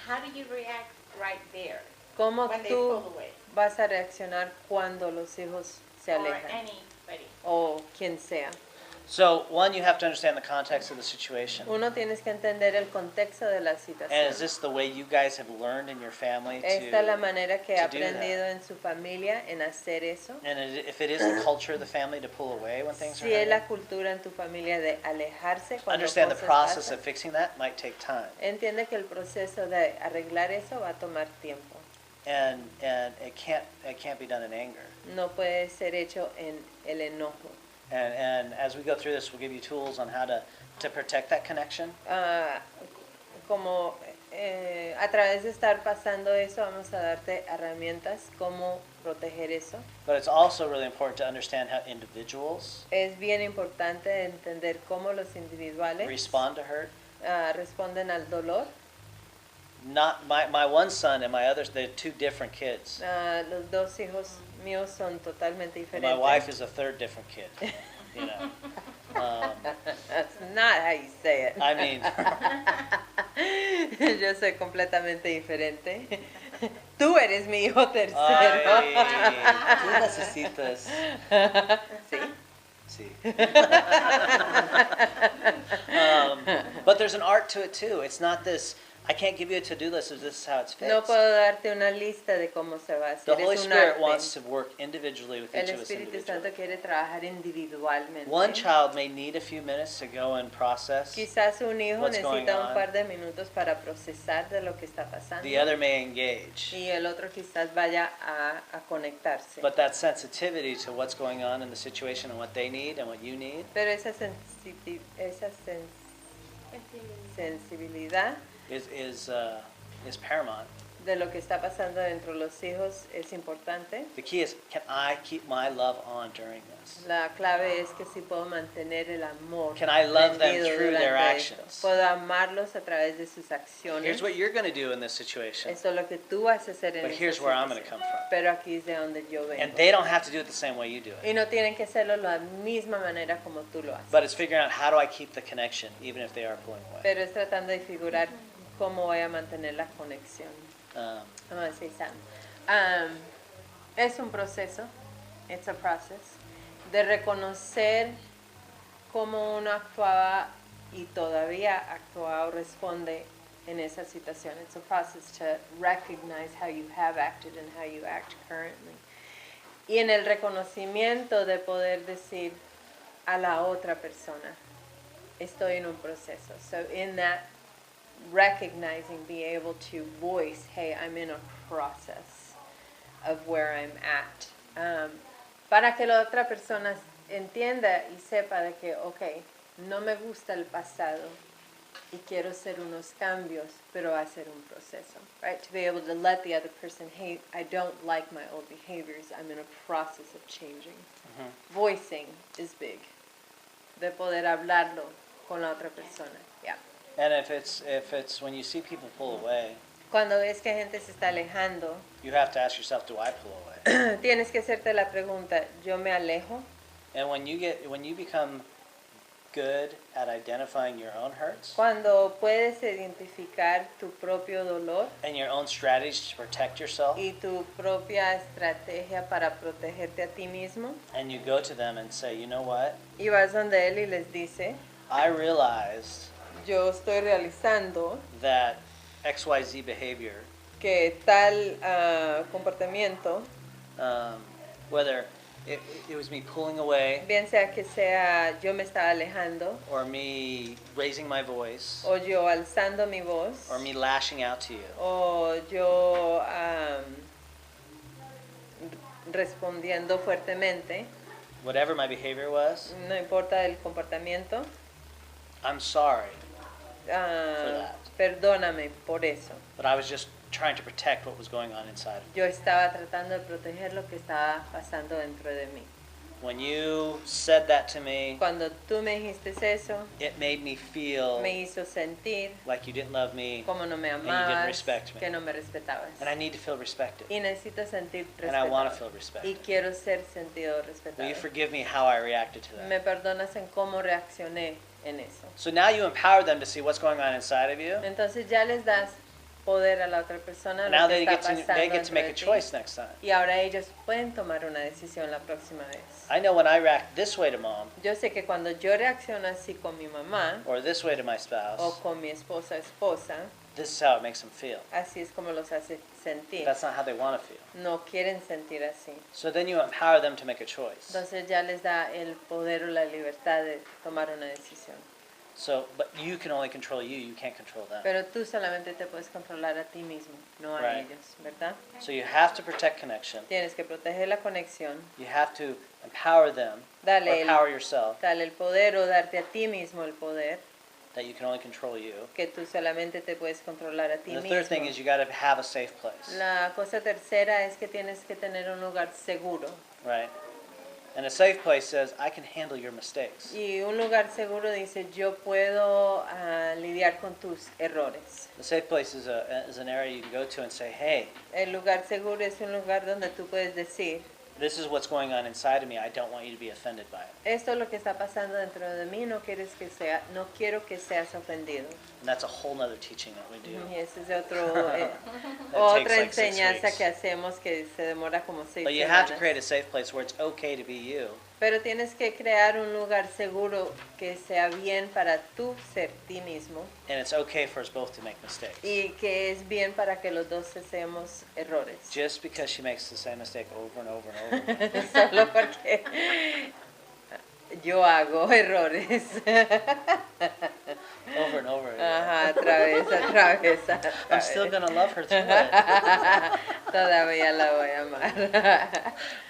[SPEAKER 3] How do you react right there
[SPEAKER 2] ¿Cómo
[SPEAKER 3] when they
[SPEAKER 2] tú
[SPEAKER 3] pull away?
[SPEAKER 2] vas a reaccionar cuando los hijos se
[SPEAKER 3] Or
[SPEAKER 2] alejan?
[SPEAKER 3] anybody?
[SPEAKER 2] O quien sea.
[SPEAKER 1] So, one, you have to understand the context of the situation.
[SPEAKER 2] Uno tienes que entender el contexto de la
[SPEAKER 1] And
[SPEAKER 2] situación.
[SPEAKER 1] is this the way you guys have learned in your family
[SPEAKER 2] Esta es la
[SPEAKER 1] to?
[SPEAKER 2] manera que he
[SPEAKER 1] to do that?
[SPEAKER 2] aprendido en su familia en hacer eso.
[SPEAKER 1] And if it is the culture of the family to pull away when things are
[SPEAKER 2] Si es la
[SPEAKER 1] happening,
[SPEAKER 2] cultura en tu familia de alejarse cuando
[SPEAKER 1] understand the
[SPEAKER 2] cosas
[SPEAKER 1] process
[SPEAKER 2] pasan,
[SPEAKER 1] of fixing that might take time.
[SPEAKER 2] entiende que el proceso de arreglar eso va a tomar tiempo.
[SPEAKER 1] And it can't be done in anger.
[SPEAKER 2] No puede ser hecho en el enojo.
[SPEAKER 1] And as we go through this, we'll give you tools on how to protect that connection.
[SPEAKER 2] Como a través de estar pasando eso, vamos a darte herramientas cómo proteger eso.
[SPEAKER 1] But it's also really important to understand how individuals
[SPEAKER 2] Es bien importante entender cómo los individuales
[SPEAKER 1] respond to hurt.
[SPEAKER 2] responden al dolor.
[SPEAKER 1] Not my one son and my others, they're two different kids.
[SPEAKER 2] Los dos hijos míos son totalmente
[SPEAKER 1] My
[SPEAKER 2] diferentes.
[SPEAKER 1] wife is a third different kid. You know.
[SPEAKER 2] That's not how you say it.
[SPEAKER 1] I mean,
[SPEAKER 2] Yo soy completamente diferente. Tú eres mi hijo tercero.
[SPEAKER 1] ay, tú necesitas.
[SPEAKER 2] Sí.
[SPEAKER 1] Sí. But there's an art to it too. It's not this. I can't give you a to-do list. This is how it's fixed.
[SPEAKER 2] No puedo darte una lista de cómo se va a
[SPEAKER 1] The
[SPEAKER 2] hacer.
[SPEAKER 1] Holy
[SPEAKER 2] Es un
[SPEAKER 1] Spirit
[SPEAKER 2] arte.
[SPEAKER 1] wants to work individually with each
[SPEAKER 2] El
[SPEAKER 1] of us
[SPEAKER 2] Espíritu
[SPEAKER 1] individually.
[SPEAKER 2] Santo quiere trabajar individualmente.
[SPEAKER 1] One child may need a few minutes to go and process.
[SPEAKER 2] Quizás un hijo
[SPEAKER 1] what's going
[SPEAKER 2] necesita un
[SPEAKER 1] on.
[SPEAKER 2] par de minutos para procesar de lo que está pasando.
[SPEAKER 1] The other may engage.
[SPEAKER 2] Y el otro quizás vaya a conectarse.
[SPEAKER 1] But that sensitivity to what's going on in the situation and what they need and what you need
[SPEAKER 2] Pero esa sensibilidad
[SPEAKER 1] is paramount.
[SPEAKER 2] de lo que está pasando dentro de los hijos es importante.
[SPEAKER 1] The key is, can I keep my love on during this?
[SPEAKER 2] La clave es que si puedo mantener el amor
[SPEAKER 1] Can I love them
[SPEAKER 2] prendido
[SPEAKER 1] through their
[SPEAKER 2] durante esto.
[SPEAKER 1] actions?
[SPEAKER 2] Puedo amarlos a través de sus acciones.
[SPEAKER 1] Here's what you're going to do in this situation,
[SPEAKER 2] Esto es lo que tú vas a hacer en
[SPEAKER 1] but
[SPEAKER 2] esta
[SPEAKER 1] here's where I'm going to
[SPEAKER 2] situación.
[SPEAKER 1] come from.
[SPEAKER 2] Pero aquí es de donde yo vengo.
[SPEAKER 1] And they don't have to do it the same way you do
[SPEAKER 2] Y
[SPEAKER 1] it.
[SPEAKER 2] no tienen que hacerlo de la misma manera como tú lo haces.
[SPEAKER 1] But it's figuring out how do I keep the connection even if they are pulling away.
[SPEAKER 2] Pero es tratando de figurar cómo voy a mantener la conexión. Vamos a decir, es un proceso, it's a process, de reconocer cómo uno actuaba y todavía actúa o responde en esa situación. It's a process to recognize how you have acted and how you act currently. Y en el reconocimiento de poder decir a la otra persona, estoy en un proceso. So in that recognizing, be able to voice, hey, I'm in a process of where I'm at. Para que la otra persona entienda y sepa de que, ok, no me gusta el pasado y quiero hacer unos cambios, pero va a ser un proceso, right? To be able to let the other person, hey, I don't like my old behaviors, I'm in a process of changing. Voicing is big. De poder hablarlo con la otra persona, yeah.
[SPEAKER 1] And if it's when you see people pull away,
[SPEAKER 2] Cuando ves que gente se está alejando,
[SPEAKER 1] you have to ask yourself, do I pull away?
[SPEAKER 2] tienes que hacerte la pregunta, ¿yo me alejo?
[SPEAKER 1] And when you become good at identifying your own hurts
[SPEAKER 2] Cuando puedes identificar tu propio dolor
[SPEAKER 1] and your own strategies to protect yourself,
[SPEAKER 2] y tu propia estrategia para protegerte a ti mismo,
[SPEAKER 1] and you go to them and say, you know what?
[SPEAKER 2] y vas donde él y les dice,
[SPEAKER 1] I realized
[SPEAKER 2] yo estoy realizando
[SPEAKER 1] that XYZ behavior,
[SPEAKER 2] que tal comportamiento,
[SPEAKER 1] whether it was me pulling away
[SPEAKER 2] bien sea que sea yo me estaba alejando,
[SPEAKER 1] or me raising my voice
[SPEAKER 2] o yo alzando mi voz,
[SPEAKER 1] or me lashing out to you,
[SPEAKER 2] o yo respondiendo fuertemente,
[SPEAKER 1] whatever my behavior was,
[SPEAKER 2] no importa el comportamiento,
[SPEAKER 1] I'm sorry, that.
[SPEAKER 2] Perdóname por eso.
[SPEAKER 1] but I was just trying to protect what was going on inside of me.
[SPEAKER 2] Yo estaba tratando de proteger lo que estaba pasando dentro de mí.
[SPEAKER 1] When you said that to me,
[SPEAKER 2] Cuando tú me dijiste eso,
[SPEAKER 1] it made me feel
[SPEAKER 2] me hizo sentir
[SPEAKER 1] like you didn't love me,
[SPEAKER 2] como no me
[SPEAKER 1] and you didn't
[SPEAKER 2] amabas,
[SPEAKER 1] respect me.
[SPEAKER 2] que no me respetabas.
[SPEAKER 1] And I need to feel respected.
[SPEAKER 2] Y necesito sentir
[SPEAKER 1] And I want to
[SPEAKER 2] respetado.
[SPEAKER 1] feel
[SPEAKER 2] Y
[SPEAKER 1] respected.
[SPEAKER 2] quiero ser sentido
[SPEAKER 1] Will
[SPEAKER 2] respetado.
[SPEAKER 1] you forgive me how I reacted to
[SPEAKER 2] Me
[SPEAKER 1] that?
[SPEAKER 2] perdonas en cómo reaccioné en eso.
[SPEAKER 1] So now you empower them to see what's going on inside of you.
[SPEAKER 2] Entonces ya les das poder a la otra persona,
[SPEAKER 1] Now
[SPEAKER 2] lo que
[SPEAKER 1] they
[SPEAKER 2] está
[SPEAKER 1] get to
[SPEAKER 2] pasando
[SPEAKER 1] they get to
[SPEAKER 2] dentro
[SPEAKER 1] make
[SPEAKER 2] de
[SPEAKER 1] a
[SPEAKER 2] ti.
[SPEAKER 1] choice next time.
[SPEAKER 2] Y ahora ellos pueden tomar una decisión la próxima vez.
[SPEAKER 1] I know when I react this way to mom
[SPEAKER 2] Yo sé que cuando yo reacciono así con mi mamá
[SPEAKER 1] or this way to my
[SPEAKER 2] o
[SPEAKER 1] spouse,
[SPEAKER 2] con mi esposa,
[SPEAKER 1] this is how it makes them feel.
[SPEAKER 2] así es como los hace sentir.
[SPEAKER 1] That's not how they want to feel.
[SPEAKER 2] No quieren sentir así.
[SPEAKER 1] So then you empower them to make a choice.
[SPEAKER 2] Entonces ya les da el poder o la libertad de tomar una decisión.
[SPEAKER 1] So, but you can only control you can't control them.
[SPEAKER 2] Pero tú solamente te puedes controlar a ti mismo, no a
[SPEAKER 1] Right.
[SPEAKER 2] ellos, ¿verdad?
[SPEAKER 1] So you have to protect connection.
[SPEAKER 2] Tienes que proteger la conexión,
[SPEAKER 1] You have to empower them
[SPEAKER 2] Dale
[SPEAKER 1] or
[SPEAKER 2] el-
[SPEAKER 1] empower yourself
[SPEAKER 2] darle el poder o darte a ti mismo el poder,
[SPEAKER 1] that you can only control you.
[SPEAKER 2] que tú solamente te puedes controlar a ti
[SPEAKER 1] And the third thing
[SPEAKER 2] mismo.
[SPEAKER 1] is you got to have a safe place,
[SPEAKER 2] La cosa tercera es que tienes que tener un lugar seguro.
[SPEAKER 1] right? And a safe place says, I can handle your mistakes.
[SPEAKER 2] Y un lugar seguro dice, yo puedo lidiar con tus errores.
[SPEAKER 1] The safe place is an area you can go to and say, hey,
[SPEAKER 2] El lugar seguro es un lugar donde tú puedes decir,
[SPEAKER 1] this is what's going on inside of me. I don't want you to be offended by it.
[SPEAKER 2] esto es lo que está pasando dentro de mí, no quiero que seas ofendido.
[SPEAKER 1] And that's a whole nother teaching that we do.
[SPEAKER 2] Y ese es otro,
[SPEAKER 1] That
[SPEAKER 2] otra
[SPEAKER 1] takes like 6
[SPEAKER 2] enseñanza
[SPEAKER 1] weeks.
[SPEAKER 2] que hacemos que se demora como 6
[SPEAKER 1] But you have to
[SPEAKER 2] semanas.
[SPEAKER 1] create a safe place where it's okay to be you.
[SPEAKER 2] Pero tienes que crear un lugar seguro que sea bien para tú ser ti mismo
[SPEAKER 1] And it's okay for us both to make mistakes.
[SPEAKER 2] y que es bien para que los dos hacemos errores.
[SPEAKER 1] Just because she makes the same mistake over and over and over again.
[SPEAKER 2] Solo porque yo hago errores.
[SPEAKER 1] Over and over again.
[SPEAKER 2] Ajá, otra vez.
[SPEAKER 1] I'm still going to love her through it.
[SPEAKER 2] Todavía la voy a amar.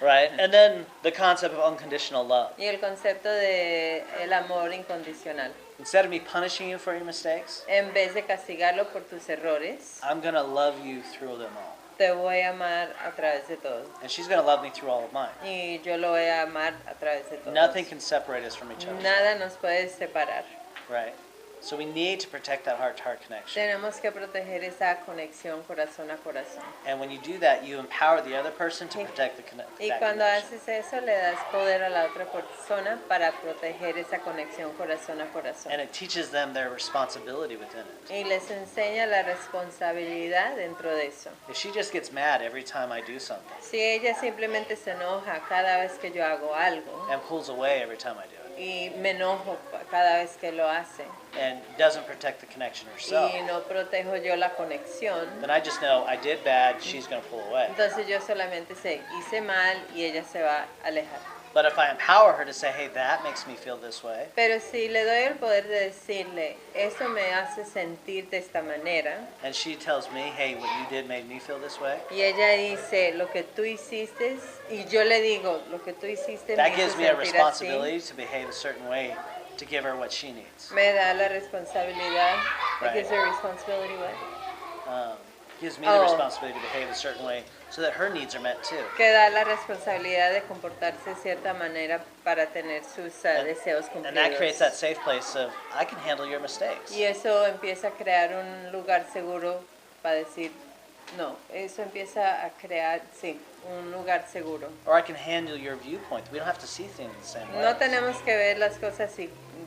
[SPEAKER 1] Right? And then the concept of unconditional love.
[SPEAKER 2] Y el concepto de el amor incondicional.
[SPEAKER 1] Instead of me punishing you for your mistakes,
[SPEAKER 2] En vez de castigarlo por tus errores,
[SPEAKER 1] I'm going to love you through them all.
[SPEAKER 2] te voy a amar a través de todo.
[SPEAKER 1] And she's going to love me through all of mine.
[SPEAKER 2] Y yo lo voy a amar a través de todo.
[SPEAKER 1] Nothing can separate us from each other.
[SPEAKER 2] Nada nos puede separar.
[SPEAKER 1] Right? So we need to protect that heart-to-heart connection.
[SPEAKER 2] Tenemos que proteger esa conexión corazón a corazón.
[SPEAKER 1] And when you do that, you empower the other person to protect
[SPEAKER 2] Y
[SPEAKER 1] that
[SPEAKER 2] cuando
[SPEAKER 1] connection.
[SPEAKER 2] haces eso, le das poder a la otra persona para proteger esa conexión corazón a corazón.
[SPEAKER 1] And it teaches them their responsibility within it.
[SPEAKER 2] Y les enseña la responsabilidad dentro de eso.
[SPEAKER 1] If she just gets mad every time I do something
[SPEAKER 2] Si ella simplemente se enoja cada vez que yo hago algo
[SPEAKER 1] and pulls away every time I do it,
[SPEAKER 2] y me enojo cada vez que lo hace
[SPEAKER 1] and doesn't protect the connection herself,
[SPEAKER 2] y no protejo yo la conexión,
[SPEAKER 1] then I just know I did bad, she's going to pull away.
[SPEAKER 2] entonces yo solamente sé, hice mal y ella se va a alejar.
[SPEAKER 1] But if I empower her to say, hey, that makes me feel this way,
[SPEAKER 2] Pero si le doy el poder de decirle, eso me hace sentir de esta manera,
[SPEAKER 1] and she tells me, hey, what you did made me feel this way,
[SPEAKER 2] y ella dice, lo que tú hiciste, y yo le digo, lo que tú hiciste me
[SPEAKER 1] that
[SPEAKER 2] hizo
[SPEAKER 1] gives me a
[SPEAKER 2] sentir así,
[SPEAKER 1] responsibility to behave a certain way to give her what she needs.
[SPEAKER 2] me da la responsabilidad,
[SPEAKER 1] Right.
[SPEAKER 2] it gives her responsibility what?
[SPEAKER 1] Gives me the
[SPEAKER 2] Oh.
[SPEAKER 1] responsibility to behave a certain way so that her needs are met too.
[SPEAKER 2] Que da la responsabilidad de comportarse de cierta manera para tener sus deseos
[SPEAKER 1] And that creates that
[SPEAKER 2] cumplidos.
[SPEAKER 1] safe place of, I can handle your mistakes.
[SPEAKER 2] Y eso empieza a crear un lugar seguro para decir, no, eso empieza a crear, sí, un lugar seguro.
[SPEAKER 1] Or I can handle your viewpoint. We don't have to see things the same way.
[SPEAKER 2] No tenemos que ver las cosas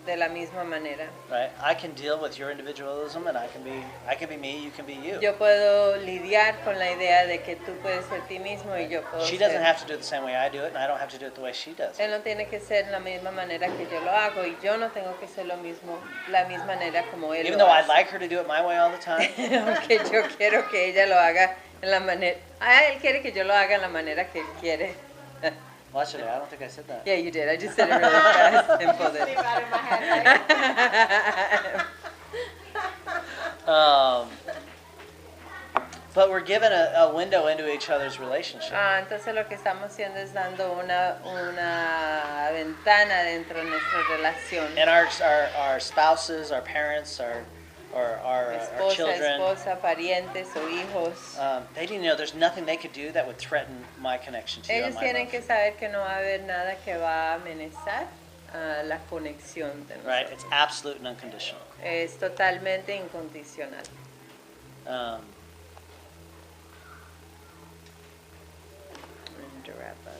[SPEAKER 2] de la misma manera.
[SPEAKER 1] Right? I can deal with your individualism and I can be me, you can be you.
[SPEAKER 2] Yo puedo lidiar con la idea de que tú puedes ser ti mismo y yo puedo
[SPEAKER 1] She doesn't
[SPEAKER 2] ser.
[SPEAKER 1] have to do it the same way I do it, and I don't have to do it the way she does.
[SPEAKER 2] Él no tiene que ser la misma manera que yo lo hago y yo no tengo que ser lo mismo, la misma manera como él
[SPEAKER 1] Even
[SPEAKER 2] lo
[SPEAKER 1] though I'd
[SPEAKER 2] hace.
[SPEAKER 1] like her to do it my way all the time,
[SPEAKER 2] Aunque yo quiero que ella lo haga en la manera... él quiere que yo lo haga en la manera que él quiere.
[SPEAKER 1] well, actually, I don't think I said that.
[SPEAKER 2] Yeah, you did. I just said it really fast and pulled
[SPEAKER 3] Sleep
[SPEAKER 2] it.
[SPEAKER 3] out of my head, right?
[SPEAKER 1] But we're given a window into each other's relationship.
[SPEAKER 2] Entonces lo que estamos haciendo es dando una ventana dentro de nuestra relación.
[SPEAKER 1] And our spouses, our parents, our
[SPEAKER 2] Esposa,
[SPEAKER 1] children,
[SPEAKER 2] esposa, parientes o hijos.
[SPEAKER 1] they didn't know there's nothing they could do that would threaten my connection to you.
[SPEAKER 2] Ellos
[SPEAKER 1] and my
[SPEAKER 2] tienen
[SPEAKER 1] love.
[SPEAKER 2] que saber que no va a haber nada que va a amenazar la conexión de
[SPEAKER 1] Right?
[SPEAKER 2] nosotros.
[SPEAKER 1] It's absolute and unconditional.
[SPEAKER 2] Es totalmente incondicional.
[SPEAKER 1] Um,
[SPEAKER 2] And to wrap up.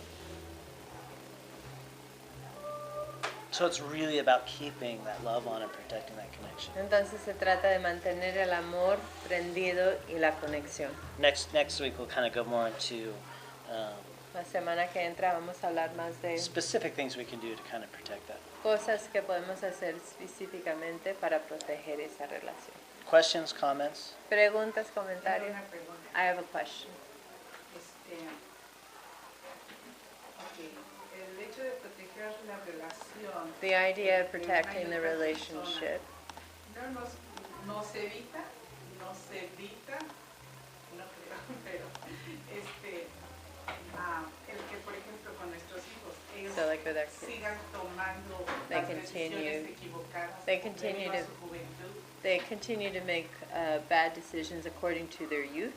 [SPEAKER 1] so it's really about keeping that love on and protecting that connection.
[SPEAKER 2] Entonces se trata de mantener el amor prendido y la conexión.
[SPEAKER 1] Next week we'll kind of go more into
[SPEAKER 2] La semana que entra vamos a hablar más de
[SPEAKER 1] specific things we can do to kind of protect that.
[SPEAKER 2] cosas que podemos hacer específicamente para proteger esa relación.
[SPEAKER 1] Questions, comments?
[SPEAKER 2] Preguntas,
[SPEAKER 3] Tengo
[SPEAKER 2] comentarios.
[SPEAKER 3] una pregunta.
[SPEAKER 2] I have a question.
[SPEAKER 4] El hecho de proteger la relación.
[SPEAKER 2] The idea of
[SPEAKER 4] entre una y
[SPEAKER 2] protecting the
[SPEAKER 4] otra
[SPEAKER 2] relationship.
[SPEAKER 4] persona no se evita, no creo, pero el que por ejemplo con nuestros hijos ellos
[SPEAKER 2] So like with our kids,
[SPEAKER 4] sigan tomando
[SPEAKER 2] They
[SPEAKER 4] las
[SPEAKER 2] continue-
[SPEAKER 4] decisiones equivocadas
[SPEAKER 2] they continue
[SPEAKER 4] debido a
[SPEAKER 2] to-
[SPEAKER 4] su juventud.
[SPEAKER 2] they continue to make bad decisions according to their youth.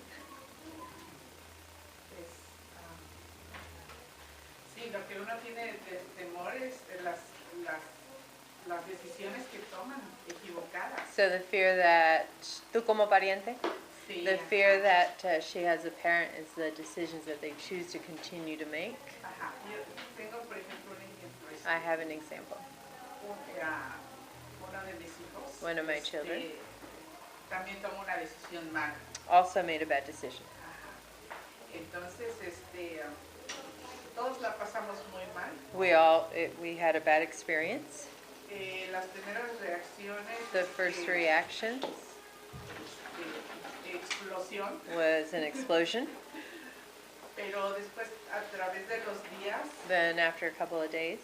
[SPEAKER 4] Sí, lo que uno tiene de temor es las decisiones que toman equivocadas.
[SPEAKER 2] So the fear that, tú como pariente,
[SPEAKER 4] Sí,
[SPEAKER 2] the fear that she has a parent is the decisions that they choose to continue to make.
[SPEAKER 4] Ajá. Yo tengo, por ejemplo, un ejemplo.
[SPEAKER 2] I have an example.
[SPEAKER 4] Uno de mis hijos.
[SPEAKER 2] One of my children.
[SPEAKER 4] También tomó una decisión mala.
[SPEAKER 2] Also made a bad decision.
[SPEAKER 4] Ajá. Entonces, todos la pasamos muy mal.
[SPEAKER 2] We had a bad experience.
[SPEAKER 4] Las primeras reacciones.
[SPEAKER 2] The first reaction
[SPEAKER 4] Explosión.
[SPEAKER 2] was an explosion.
[SPEAKER 4] Pero después, a través de los días,
[SPEAKER 2] Then after a couple of days,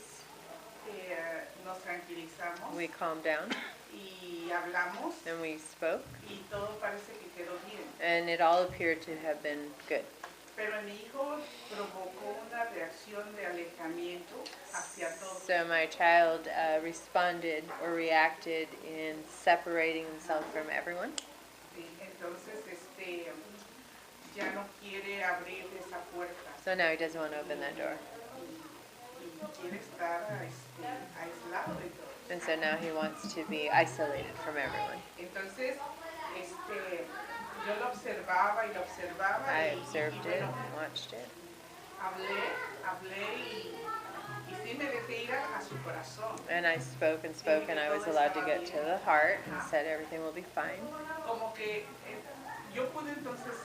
[SPEAKER 4] nos tranquilizamos
[SPEAKER 2] we calmed down
[SPEAKER 4] y hablamos
[SPEAKER 2] and we spoke,
[SPEAKER 4] y todo parece que quedó bien.
[SPEAKER 2] and it all appeared to have been good.
[SPEAKER 4] Pero mi hijo provocó una reacción de alejamiento hacia todos.
[SPEAKER 2] So my child responded or reacted in separating himself from everyone.
[SPEAKER 4] Sí, entonces, ya no quiere abrir esa puerta
[SPEAKER 2] So now he doesn't want to open that door.
[SPEAKER 4] y quiere estar aislado de todos.
[SPEAKER 2] And so now he wants to be isolated from everyone.
[SPEAKER 4] Entonces, yo lo observaba y lo observaba
[SPEAKER 2] I
[SPEAKER 4] y
[SPEAKER 2] observed it
[SPEAKER 4] bueno,
[SPEAKER 2] and watched it.
[SPEAKER 4] hablé y sí me dejé ir a su corazón.
[SPEAKER 2] And I spoke and I was allowed to get to the heart and said everything will be fine.
[SPEAKER 4] Como que yo pude entonces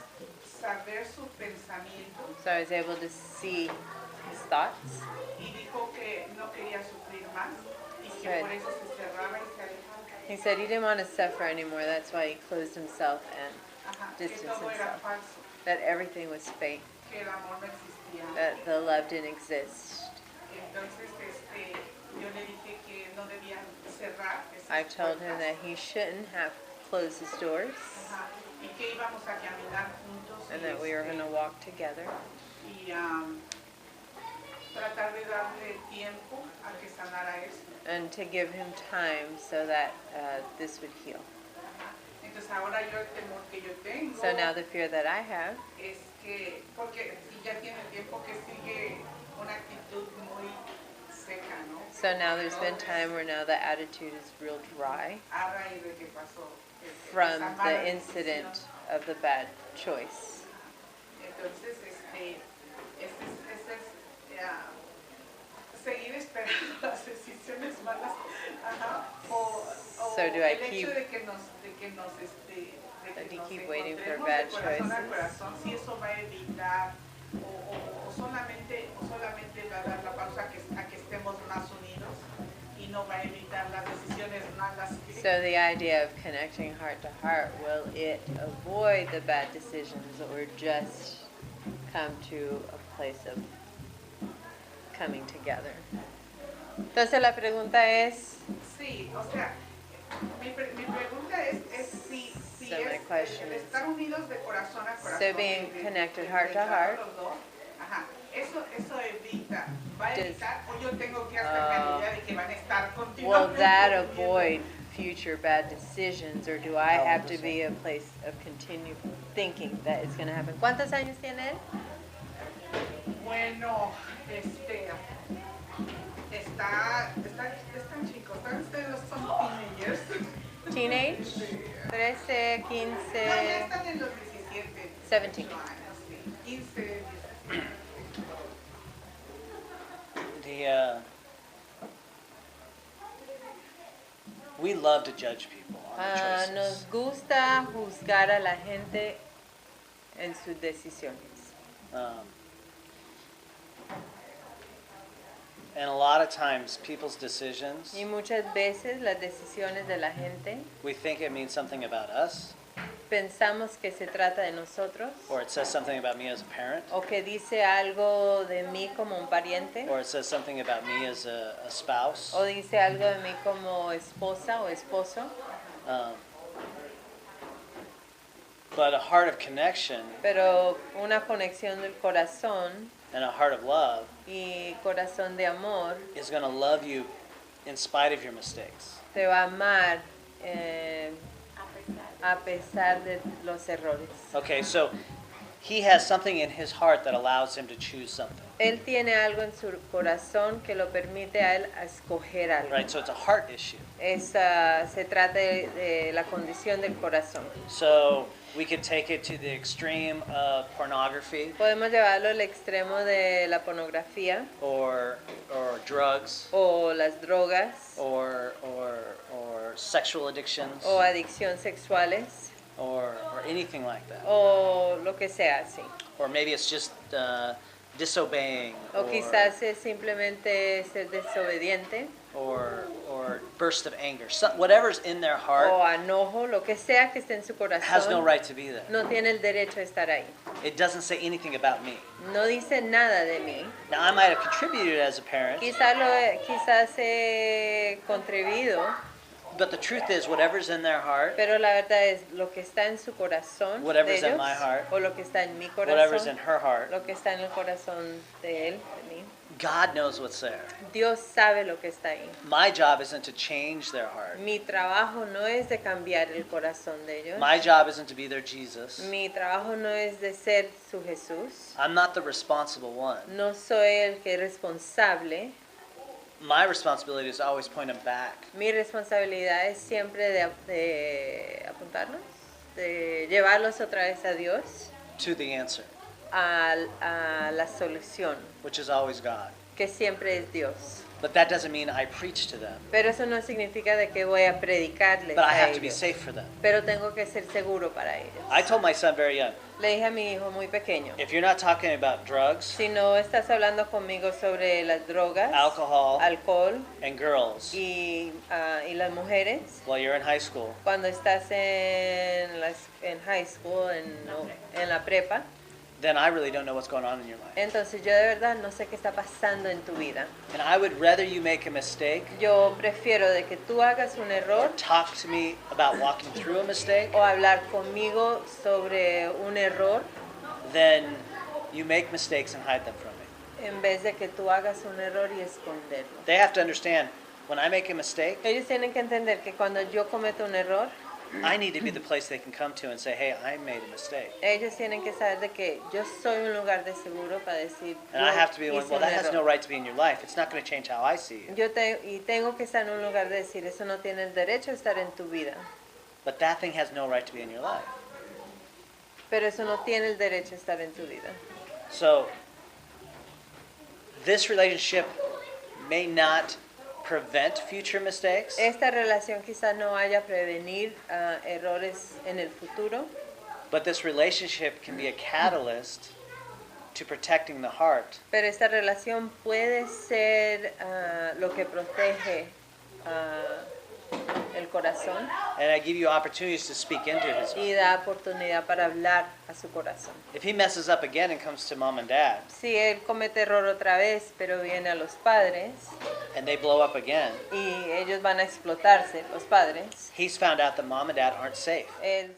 [SPEAKER 4] saber su pensamiento
[SPEAKER 2] So I was able to see his thoughts.
[SPEAKER 4] y dijo que no quería sufrir más y que por eso se cerraba y se alejaba.
[SPEAKER 2] He said he didn't want to suffer anymore. That's why he closed himself and
[SPEAKER 4] Ajá, que
[SPEAKER 2] distanced
[SPEAKER 4] todo era
[SPEAKER 2] himself.
[SPEAKER 4] falso,
[SPEAKER 2] That everything was fake.
[SPEAKER 4] que el amor no existía.
[SPEAKER 2] That the love didn't exist.
[SPEAKER 4] Entonces, yo le dije que no debían cerrar esas
[SPEAKER 2] I told him
[SPEAKER 4] puertas.
[SPEAKER 2] that he shouldn't have closed his doors
[SPEAKER 4] Ajá, y que íbamos a caminar juntos
[SPEAKER 2] and that we were going to walk together
[SPEAKER 4] y tratar de darle tiempo a que sanara eso.
[SPEAKER 2] and to give him time so that this would heal.
[SPEAKER 4] Ajá. Entonces ahora yo el temor que yo tengo
[SPEAKER 2] So now the fear that I have,
[SPEAKER 4] es que, porque si ya tiene tiempo que sigue una actitud muy seca, ¿no?
[SPEAKER 2] so now there's been time where now the attitude is real dry
[SPEAKER 4] A raíz de que pasó
[SPEAKER 2] from
[SPEAKER 4] esa mala
[SPEAKER 2] the
[SPEAKER 4] decisión.
[SPEAKER 2] incident of the bad choice.
[SPEAKER 4] Entonces, seguir esperando las decisiones malas, ajá, o
[SPEAKER 2] So do I
[SPEAKER 4] el hecho
[SPEAKER 2] keep-
[SPEAKER 4] de que nos
[SPEAKER 2] That you keep waiting for
[SPEAKER 4] encontremos
[SPEAKER 2] bad
[SPEAKER 4] de corazón a
[SPEAKER 2] choices?
[SPEAKER 4] corazón, si eso va a evitar o solamente va a dar la pausa a que estemos más unidos y no va a evitar las decisiones malas que
[SPEAKER 2] So the idea of connecting heart to heart, will it avoid the bad decisions or just come to a place of coming together? Entonces la pregunta es,
[SPEAKER 4] sí, o sea, mi pregunta es si
[SPEAKER 2] So my question
[SPEAKER 4] el
[SPEAKER 2] is,
[SPEAKER 4] estar unidos de corazón a corazón,
[SPEAKER 2] so being
[SPEAKER 4] de
[SPEAKER 2] connected heart to
[SPEAKER 4] pensar
[SPEAKER 2] heart,
[SPEAKER 4] los dos, ajá, eso evita, va a
[SPEAKER 2] Does-
[SPEAKER 4] evitar, o yo tengo que hacerme la idea de que van a estar
[SPEAKER 2] will
[SPEAKER 4] continuamente
[SPEAKER 2] that
[SPEAKER 4] unidos?
[SPEAKER 2] avoid future bad decisions, or do I have to be a place of continued thinking that it's going to happen? ¿Cuántos años tiene él?
[SPEAKER 4] Bueno, está chico, ustedes son teenagers.
[SPEAKER 2] Teenage? 13, 15,
[SPEAKER 4] No, ya están en los 17.
[SPEAKER 2] 17.
[SPEAKER 4] 18 años, sí. 15, 17.
[SPEAKER 1] We love to judge people on their choices.
[SPEAKER 2] Nos gusta juzgar a la gente en sus decisiones.
[SPEAKER 1] And a lot of times, people's decisions,
[SPEAKER 2] Y muchas veces las decisiones de la gente
[SPEAKER 1] we think it means something about us,
[SPEAKER 2] pensamos que se trata de nosotros
[SPEAKER 1] or it says something about me as a parent,
[SPEAKER 2] o que dice algo de mí como un pariente
[SPEAKER 1] or it says something about me as a spouse.
[SPEAKER 2] o dice algo de mí como esposa o esposo.
[SPEAKER 1] But a heart of connection
[SPEAKER 2] Pero una conexión del corazón
[SPEAKER 1] and a heart of love
[SPEAKER 2] y corazón de amor
[SPEAKER 1] is going to love you in spite of your mistakes.
[SPEAKER 2] te va a amar a pesar de los errores.
[SPEAKER 1] Okay, so he has something in his heart that allows him to choose something,
[SPEAKER 2] Él tiene algo en su corazón que lo permite a él a escoger algo.
[SPEAKER 1] right? So it's a heart issue.
[SPEAKER 2] Se trata de la condición del corazón.
[SPEAKER 1] So we could take it to the extreme of pornography
[SPEAKER 2] Podemos llevarlo al extremo de la pornografía
[SPEAKER 1] or drugs
[SPEAKER 2] o las drogas
[SPEAKER 1] or sexual addictions
[SPEAKER 2] o adicción sexuales
[SPEAKER 1] or anything like that.
[SPEAKER 2] o lo que sea así.
[SPEAKER 1] Or maybe it's just disobeying
[SPEAKER 2] O quizás es simplemente ser desobediente
[SPEAKER 1] or burst of anger. Whatever's in their heart
[SPEAKER 2] o enojo, lo que sea que esté en su
[SPEAKER 1] has no
[SPEAKER 2] corazón,
[SPEAKER 1] right to be there.
[SPEAKER 2] no tiene el derecho a estar ahí.
[SPEAKER 1] It doesn't say anything about me.
[SPEAKER 2] No dice nada de mí.
[SPEAKER 1] Now, I might have contributed as a parent,
[SPEAKER 2] Quizás he contribuido,
[SPEAKER 1] but the truth is, whatever's in their heart,
[SPEAKER 2] pero la verdad es lo que está en su corazón de
[SPEAKER 1] Whatever's in
[SPEAKER 2] ellos,
[SPEAKER 1] my heart,
[SPEAKER 2] o lo que está en mi
[SPEAKER 1] whatever's in
[SPEAKER 2] corazón,
[SPEAKER 1] her heart,
[SPEAKER 2] lo que está en el corazón de él, de mí.
[SPEAKER 1] God knows what's there.
[SPEAKER 2] Dios sabe lo que está ahí.
[SPEAKER 1] My job isn't to change their heart.
[SPEAKER 2] Mi trabajo no es de cambiar el corazón de ellos.
[SPEAKER 1] My job isn't to be their Jesus.
[SPEAKER 2] Mi trabajo no es de ser su Jesús.
[SPEAKER 1] I'm not the responsible one.
[SPEAKER 2] No soy el que es responsable.
[SPEAKER 1] My responsibility is to always point them back
[SPEAKER 2] Mi responsabilidad es siempre de apuntarlos, de llevarlos otra vez a Dios,
[SPEAKER 1] to the answer,
[SPEAKER 2] a la solución,
[SPEAKER 1] which is always God.
[SPEAKER 2] que siempre es Dios.
[SPEAKER 1] But that doesn't mean I preach to them.
[SPEAKER 2] Pero eso no significa de que voy a predicarles
[SPEAKER 1] But I
[SPEAKER 2] a
[SPEAKER 1] have to be
[SPEAKER 2] ellos.
[SPEAKER 1] safe for them.
[SPEAKER 2] Pero tengo que ser seguro para ellos.
[SPEAKER 1] I told my son very young,
[SPEAKER 2] Le dije a mi hijo muy pequeño,
[SPEAKER 1] if you're not talking about drugs,
[SPEAKER 2] si no estás hablando conmigo sobre las drogas,
[SPEAKER 1] alcohol,
[SPEAKER 2] alcohol
[SPEAKER 1] and girls
[SPEAKER 2] y las mujeres,
[SPEAKER 1] while you're in high school,
[SPEAKER 2] cuando estás en high school, en la prepa,
[SPEAKER 1] then I really don't know what's going on in your life.
[SPEAKER 2] entonces yo de verdad no sé qué está pasando en tu vida.
[SPEAKER 1] And I would rather you make a mistake
[SPEAKER 2] Yo prefiero de que tú hagas un
[SPEAKER 1] or
[SPEAKER 2] error
[SPEAKER 1] talk to me about walking through a mistake
[SPEAKER 2] o hablar conmigo sobre un error
[SPEAKER 1] than you make mistakes and hide them from me.
[SPEAKER 2] en vez de que tú hagas un error y esconderlo.
[SPEAKER 1] They have to understand, when I make a mistake,
[SPEAKER 2] Ellos tienen que entender que cuando yo cometo un error,
[SPEAKER 1] I need to be the place they can come to and say, hey, I made a mistake.
[SPEAKER 2] ellos tienen que saber de que yo soy un lugar de seguro para decir,
[SPEAKER 1] And I have to be the one,
[SPEAKER 2] hice
[SPEAKER 1] well,
[SPEAKER 2] un
[SPEAKER 1] that has no
[SPEAKER 2] error.
[SPEAKER 1] right to be in your life. It's not going to change how I see you.
[SPEAKER 2] Y tengo que estar en un lugar de decir, eso no tiene el derecho de estar en tu vida.
[SPEAKER 1] But that thing has no right to be in your life.
[SPEAKER 2] Pero eso no tiene el derecho de estar en tu vida.
[SPEAKER 1] So, this relationship may not prevent future mistakes,
[SPEAKER 2] Esta relación quizás no vaya a prevenir errores en el futuro,
[SPEAKER 1] but this relationship can be a catalyst to protecting the heart
[SPEAKER 2] pero esta relación puede ser lo que protege el corazón
[SPEAKER 1] and I give you opportunities to speak into his heart.
[SPEAKER 2] y da oportunidad para hablar a su corazón.
[SPEAKER 1] If he messes up again and comes to mom and dad
[SPEAKER 2] Si él comete error otra vez, pero viene a los padres
[SPEAKER 1] and they blow up again,
[SPEAKER 2] y ellos van a explotarse, los padres,
[SPEAKER 1] he's found out that mom and dad aren't safe.
[SPEAKER 2] él